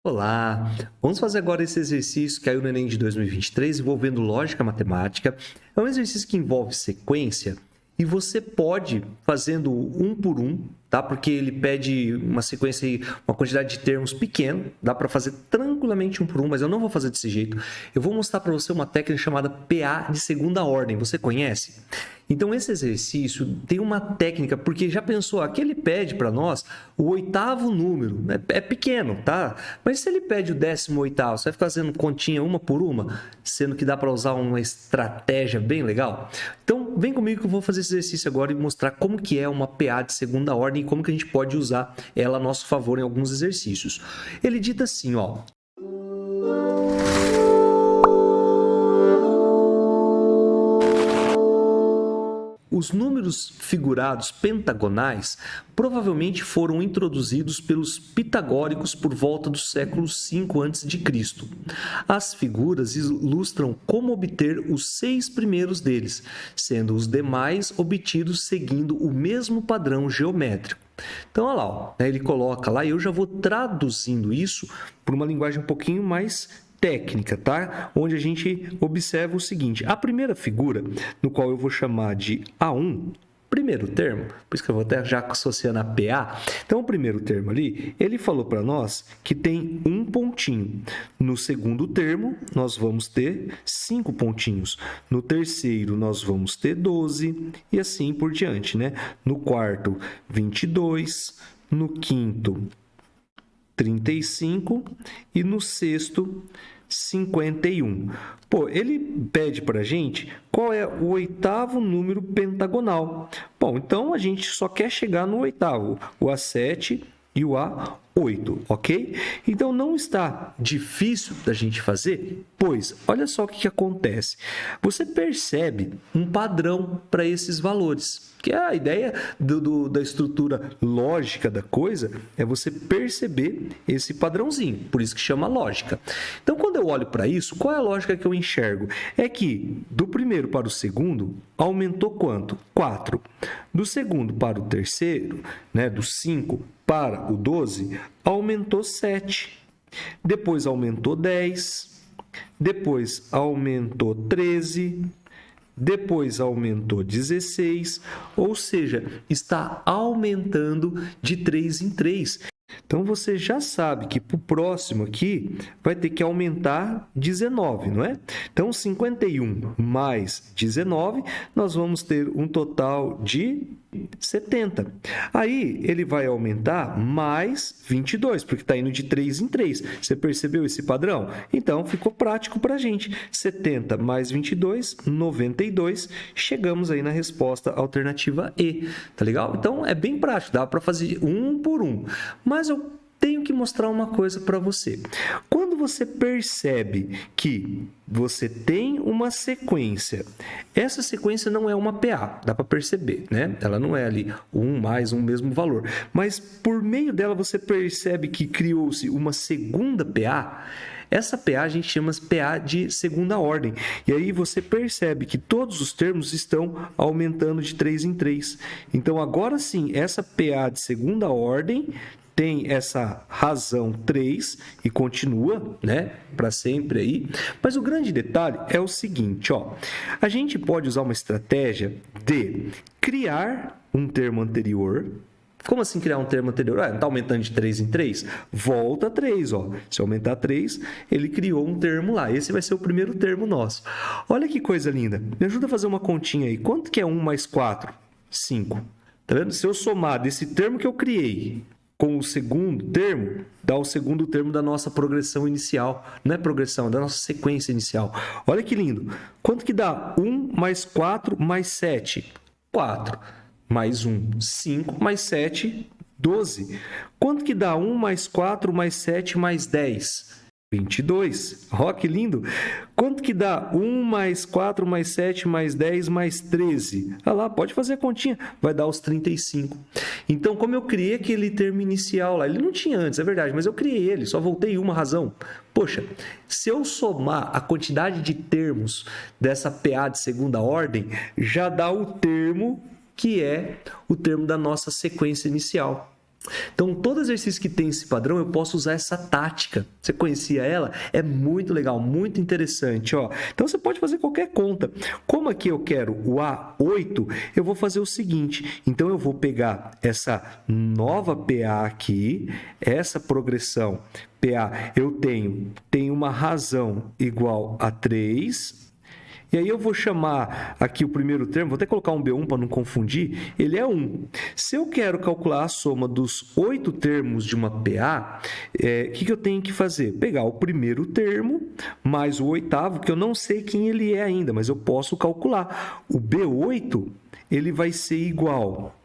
Olá! Vamos fazer agora esse exercício que caiu no Enem de 2023 envolvendo lógica matemática. É um exercício que envolve sequência e você pode, fazendo um por um, tá? Porque ele pede uma sequência e uma quantidade de termos pequeno, dá para fazer tranquilamente um por um, mas eu não vou fazer desse jeito. Eu vou mostrar para você uma técnica chamada PA de segunda ordem. Você conhece? Então, esse exercício tem uma técnica, porque já pensou, aqui ele pede para nós o oitavo número, é pequeno, tá? Mas se ele pede o 18º, você vai ficar fazendo continha uma por uma, sendo que dá para usar uma estratégia bem legal? Então, vem comigo que eu vou fazer esse exercício agora e mostrar como que é uma PA de segunda ordem e como que a gente pode usar ela a nosso favor em alguns exercícios. Ele dita assim, ó. Os números figurados pentagonais provavelmente foram introduzidos pelos pitagóricos por volta do século V a.C. As figuras ilustram como obter os 6 primeiros deles, sendo os demais obtidos seguindo o mesmo padrão geométrico. Então, olha lá, ó, ele coloca lá e eu já vou traduzindo isso por uma linguagem um pouquinho mais técnica, tá? Onde a gente observa o seguinte: a primeira figura, no qual eu vou chamar de A1, primeiro termo, por isso que eu vou até já associando a PA. Então, o primeiro termo ali, ele falou para nós que tem um pontinho. No segundo termo, nós vamos ter 5 pontinhos. No terceiro, nós vamos ter 12 e assim por diante, né? No quarto, 22. No quinto, 35 e no sexto, 51. Pô, ele pede para a gente qual é o oitavo número pentagonal. Bom, então a gente só quer chegar no oitavo, o A7 e o A8, ok? Então não está difícil da gente fazer, pois olha só o que acontece. Você percebe um padrão para esses valores. Que é a ideia da estrutura lógica da coisa é você perceber esse padrãozinho, por isso que chama lógica. Então, quando eu olho para isso, qual é a lógica que eu enxergo? É que do primeiro para o segundo, aumentou quanto? 4. Do segundo para o terceiro, né, do 5 para o 12, aumentou 7. Depois aumentou 10. Depois aumentou 13. Depois aumentou 16, ou seja, está aumentando de 3 em 3. Então, você já sabe que para o próximo aqui vai ter que aumentar 19, não é? Então, 51 mais 19, nós vamos ter um total de 70. Aí, ele vai aumentar mais 22, porque está indo de 3 em 3. Você percebeu esse padrão? Então, ficou prático para a gente. 70 mais 22, 92. Chegamos aí na resposta alternativa E, tá legal? Então, é bem prático, dá para fazer um por um. Mas eu tenho que mostrar uma coisa para você. Quando você percebe que você tem uma sequência, essa sequência não é uma PA, dá para perceber, né? Ela não é ali um mais um mesmo valor, mas por meio dela você percebe que criou-se uma segunda PA. Essa PA a gente chama de PA de segunda ordem. E aí você percebe que todos os termos estão aumentando de 3 em 3. Então, agora sim, essa PA de segunda ordem tem essa razão 3 e continua, né, para sempre aí. Mas o grande detalhe é o seguinte, ó. A gente pode usar uma estratégia de criar um termo anterior. Como assim criar um termo anterior? Ah, não está aumentando de 3 em 3? Volta 3, ó. Se aumentar 3, ele criou um termo lá. Esse vai ser o primeiro termo nosso. Olha que coisa linda. Me ajuda a fazer uma continha aí. Quanto que é 1 mais 4? 5. Tá vendo? Se eu somar desse termo que eu criei com o segundo termo, dá o segundo termo da nossa progressão inicial. Não é progressão, é da nossa sequência inicial. Olha que lindo. Quanto que dá 1 mais 4 mais 7? 4. Mais 1, 5, mais 7, 12. Quanto que dá 1 mais 4 mais 7 mais 10? 22. Ó, que lindo! Quanto que dá 1 mais 4 mais 7 mais 10 mais 13? Olha lá, pode fazer a continha. Vai dar os 35. Então, como eu criei aquele termo inicial lá, ele não tinha antes, é verdade, mas eu criei ele, só voltei uma razão. Poxa, se eu somar a quantidade de termos dessa PA de segunda ordem, já dá o termo que é o termo da nossa sequência inicial. Então, todo exercício que tem esse padrão, eu posso usar essa tática. Você conhecia ela? É muito legal, muito interessante, ó. Então, você pode fazer qualquer conta. Como aqui eu quero o A8, eu vou fazer o seguinte. Então, eu vou pegar essa nova PA aqui, essa progressão PA, eu tenho uma razão igual a 3. E aí eu vou chamar aqui o primeiro termo, vou até colocar um B1 para não confundir, ele é 1. Se eu quero calcular a soma dos 8 termos de uma PA, o que eu tenho que fazer? Pegar o primeiro termo mais o oitavo, que eu não sei quem ele é ainda, mas eu posso calcular. O B8, ele vai ser igual...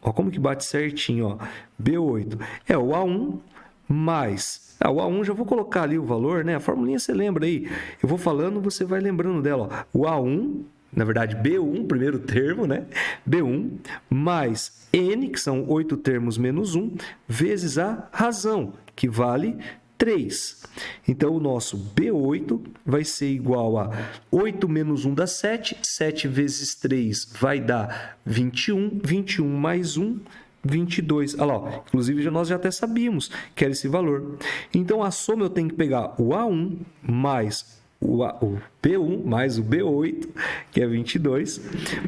Ó, como que bate certinho, ó. B8 é o A1 mais... o A1 já vou colocar ali o valor, né? A formulinha você lembra aí. Eu vou falando, você vai lembrando dela, ó. O A1, na verdade, B1, primeiro termo, né? B1 mais N, que são 8 termos menos 1, vezes a razão, que vale 3. Então, o nosso B8 vai ser igual a 8 menos 1 dá 7. 7 vezes 3 vai dar 21. 21 mais 1, 22. Olha lá, ó. Inclusive nós já até sabíamos que era esse valor. Então, a soma eu tenho que pegar o A1 mais o B1 mais o B8, que é 22,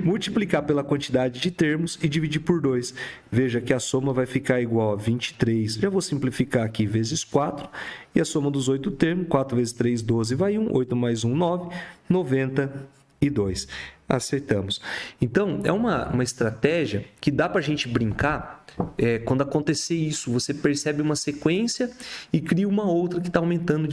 multiplicar pela quantidade de termos e dividir por 2. Veja que a soma vai ficar igual a 23. Já vou simplificar aqui vezes 4. E a soma dos 8 termos, 4 vezes 3, 12, vai 1. 8 mais 1, 9. 92. Acertamos. Então, é uma estratégia que dá para a gente brincar. Quando acontecer isso, você percebe uma sequência e cria uma outra que está aumentando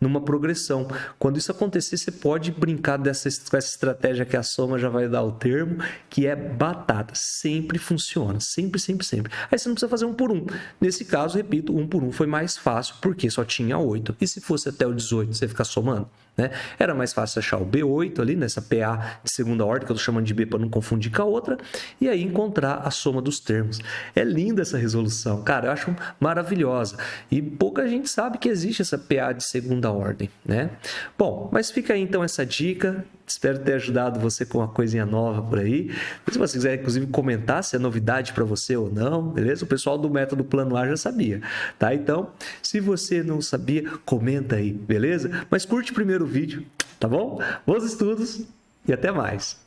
numa progressão. Quando isso acontecer, você pode brincar com essa estratégia que a soma já vai dar o termo, que é batata. Sempre funciona. Sempre, sempre, sempre. Aí você não precisa fazer um por um. Nesse caso, repito, um por um foi mais fácil, porque só tinha 8. E se fosse até o 18, você ficar somando? Né? Era mais fácil achar o B8 ali, nessa PA de segunda ordem, que eu estou chamando de B para não confundir com a outra, e aí encontrar a soma dos termos. É linda essa resolução, cara, eu acho maravilhosa. E pouca gente sabe que existe essa PA de segunda ordem, né? Bom, mas fica aí então essa dica. Espero ter ajudado você com uma coisinha nova por aí. Se você quiser, inclusive, comentar se é novidade para você ou não, beleza? O pessoal do Método Plano A já sabia, tá? Então, se você não sabia, comenta aí, beleza? Mas curte primeiro o vídeo, tá bom? Bons estudos e até mais!